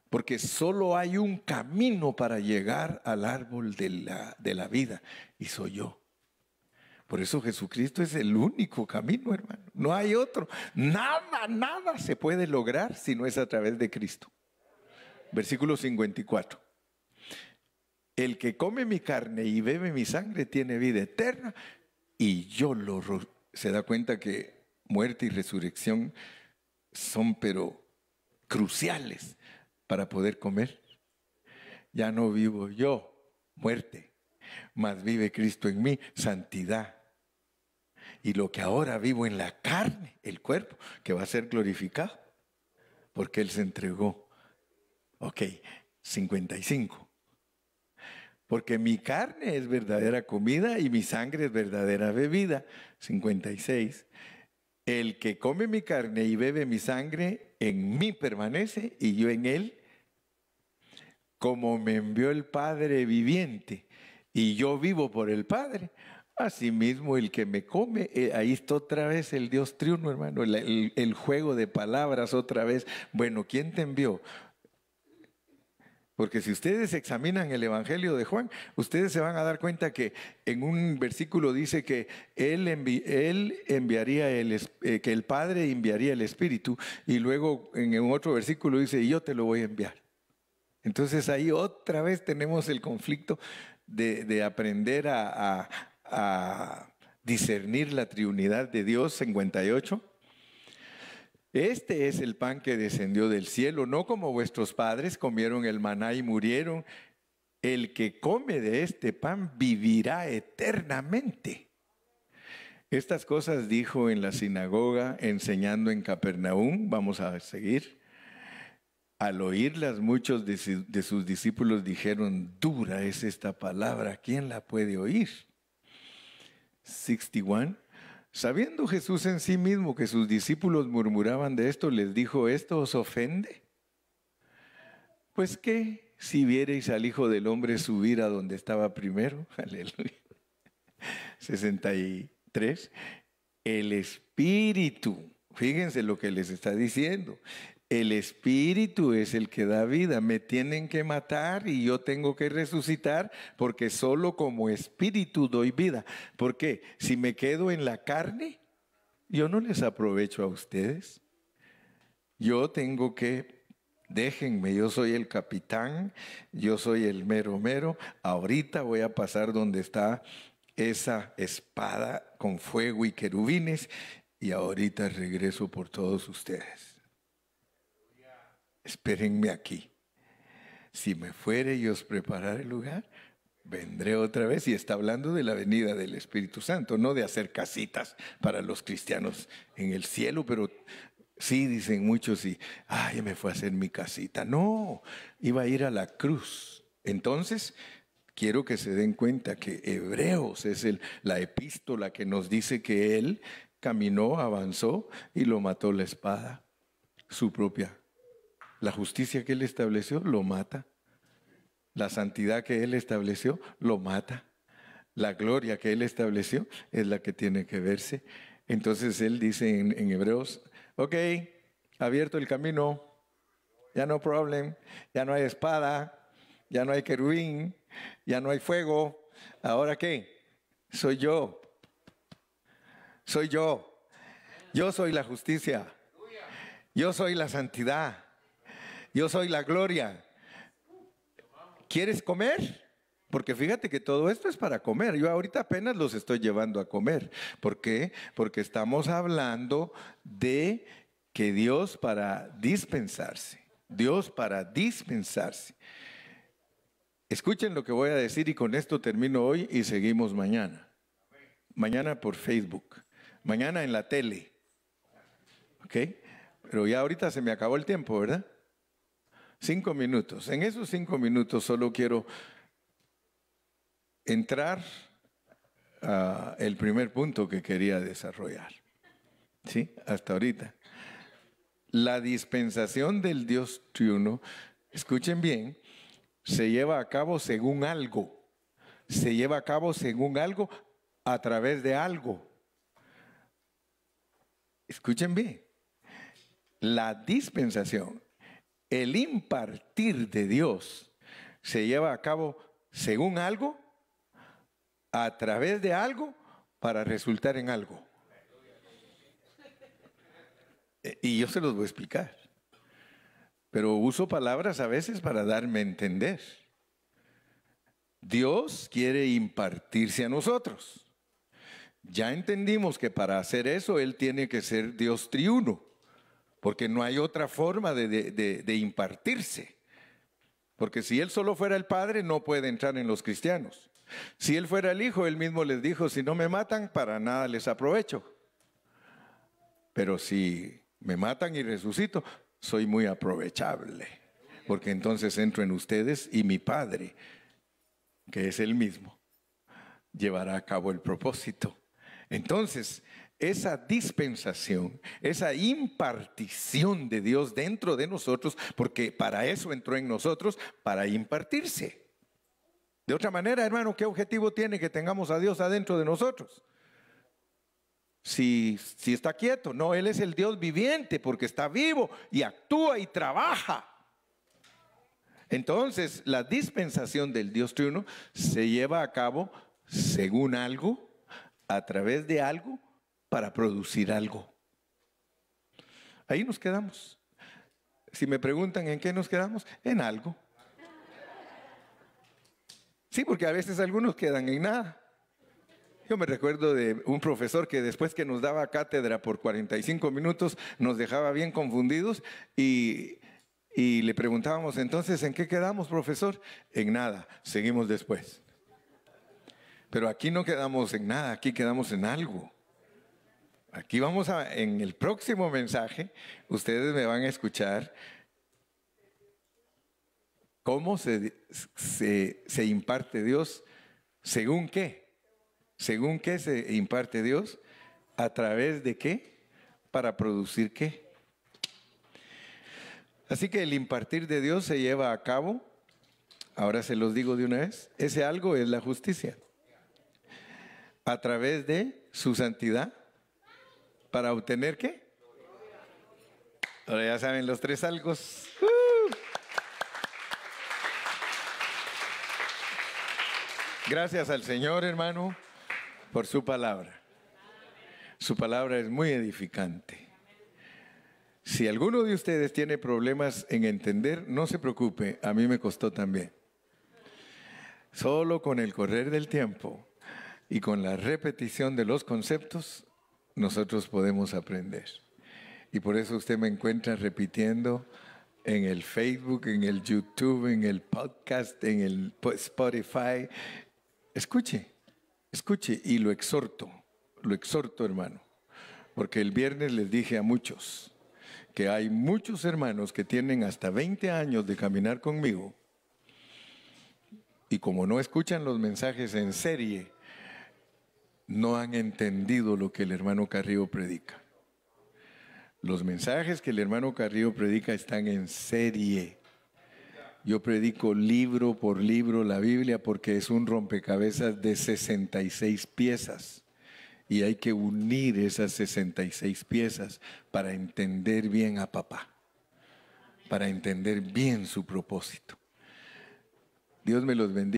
Porque solo hay un camino para llegar al árbol de la vida, y soy yo. Por eso Jesucristo es el único camino, hermano. No hay otro. Nada se puede lograr si no es a través de Cristo. Versículo 54. El que come mi carne y bebe mi sangre tiene vida eterna, y se da cuenta que muerte y resurrección son pero cruciales para poder comer. Ya no vivo yo, muerte, mas vive Cristo en mí, santidad. Y lo que ahora vivo en la carne, el cuerpo, que va a ser glorificado, porque Él se entregó. Ok, 55. Porque mi carne es verdadera comida y mi sangre es verdadera bebida. 56. El que come mi carne y bebe mi sangre, en mí permanece y yo en él. Como me envió el Padre viviente y yo vivo por el Padre, asimismo el que me come, ahí está otra vez el Dios triuno, hermano, el juego de palabras otra vez. Bueno, ¿quién te envió? Porque si ustedes examinan el Evangelio de Juan, ustedes se van a dar cuenta que en un versículo dice que él enviaría que el Padre enviaría el Espíritu, y luego en otro versículo dice, y yo te lo voy a enviar. Entonces ahí otra vez tenemos el conflicto de aprender a discernir la triunidad de Dios. 58. Este es el pan que descendió del cielo, no como vuestros padres comieron el maná y murieron. El que come de este pan vivirá eternamente. Estas cosas dijo en la sinagoga, enseñando en Capernaum. Vamos a seguir. Al oírlas, muchos de sus discípulos dijeron, dura es esta palabra, ¿quién la puede oír? 61. Sabiendo Jesús en sí mismo que sus discípulos murmuraban de esto, les dijo, ¿esto os ofende? Pues qué, si viereis al Hijo del Hombre subir a donde estaba primero. Aleluya. 63. El Espíritu, fíjense lo que les está diciendo. El Espíritu es el que da vida. Me tienen que matar y yo tengo que resucitar, porque solo como Espíritu doy vida. Porque si me quedo en la carne, yo no les aprovecho a ustedes. Yo tengo que, déjenme, yo soy el capitán, yo soy el mero mero. Ahorita voy a pasar donde está esa espada con fuego y querubines, y ahorita regreso por todos ustedes. Espérenme aquí. Si me fuere y os prepararé el lugar, vendré otra vez. Y está hablando de la venida del Espíritu Santo, no de hacer casitas para los cristianos en el cielo, pero sí dicen muchos, y ay, me fue a hacer mi casita. No, iba a ir a la cruz. Entonces, quiero que se den cuenta que Hebreos es la epístola que nos dice que Él caminó, avanzó y lo mató la espada, su propia. La justicia que Él estableció, lo mata. La santidad que Él estableció, lo mata. La gloria que Él estableció es la que tiene que verse. Entonces Él dice en Hebreos, ok, abierto el camino, ya no problem, ya no hay espada, ya no hay querubín, ya no hay fuego. ¿Ahora qué? Soy yo. Soy yo. Yo soy la justicia. Yo soy la santidad. Yo soy la gloria. ¿Quieres comer? Porque fíjate que todo esto es para comer. Yo ahorita apenas los estoy llevando a comer. ¿Por qué? Porque estamos hablando de que Dios para dispensarse. Dios para dispensarse. Escuchen lo que voy a decir y con esto termino hoy y seguimos mañana. Mañana por Facebook. Mañana en la tele. ¿Ok? Pero ya ahorita se me acabó el tiempo, ¿verdad? 5 minutos. En esos 5 minutos solo quiero entrar a el primer punto que quería desarrollar. ¿Sí? Hasta ahorita. la dispensación del Dios triuno, escuchen bien, se lleva a cabo según algo. Se lleva a cabo según algo, a través de algo. Escuchen bien. La dispensación, el impartir de Dios, se lleva a cabo según algo, a través de algo, para resultar en algo. Y yo se los voy a explicar. Pero uso palabras a veces para darme a entender. Dios quiere impartirse a nosotros. Ya entendimos que para hacer eso Él tiene que ser Dios triuno, porque no hay otra forma de impartirse. Porque si Él solo fuera el Padre, no puede entrar en los cristianos. Si Él fuera el Hijo, Él mismo les dijo, si no me matan, para nada les aprovecho. Pero si me matan y resucito, soy muy aprovechable, porque entonces entro en ustedes y mi Padre, que es el mismo, llevará a cabo el propósito. Entonces, esa dispensación, esa impartición de Dios dentro de nosotros, porque para eso entró en nosotros, para impartirse. De otra manera, hermano, ¿qué objetivo tiene que tengamos a Dios adentro de nosotros? Si está quieto, no, Él es el Dios viviente porque está vivo y actúa y trabaja. Entonces, la dispensación del Dios triuno se lleva a cabo según algo, a través de algo, para producir algo. Ahí nos quedamos. Si me preguntan en qué nos quedamos, en algo. Sí, porque a veces algunos quedan en nada. Yo me recuerdo de un profesor que después que nos daba cátedra por 45 minutos nos dejaba bien confundidos y le preguntábamos, entonces, ¿en qué quedamos, profesor? En nada, seguimos después. Pero aquí no quedamos en nada, aquí quedamos en algo. Aquí en el próximo mensaje, ustedes me van a escuchar cómo se imparte Dios, según qué. ¿Según qué se imparte Dios? ¿A través de qué? ¿Para producir qué? Así que el impartir de Dios se lleva a cabo, ahora se los digo de una vez, ese algo es la justicia. A través de su santidad, ¿para obtener qué? Ahora ya saben los tres algos. Gracias al Señor, hermano, por su palabra. Su palabra es muy edificante. Si alguno de ustedes tiene problemas en entender, no se preocupe, a mí me costó también. Solo con el correr del tiempo y con la repetición de los conceptos, nosotros podemos aprender. Y por eso usted me encuentra repitiendo en el Facebook, en el YouTube, en el podcast, en el Spotify. Escuche y lo exhorto, hermano, porque el viernes les dije a muchos que hay muchos hermanos que tienen hasta 20 años de caminar conmigo y como no escuchan los mensajes en serie, no han entendido lo que el hermano Carrillo predica. Los mensajes que el hermano Carrillo predica están en serie. Yo predico libro por libro la Biblia porque es un rompecabezas de 66 piezas. Y hay que unir esas 66 piezas para entender bien a papá. Para entender bien su propósito. Dios me los bendiga.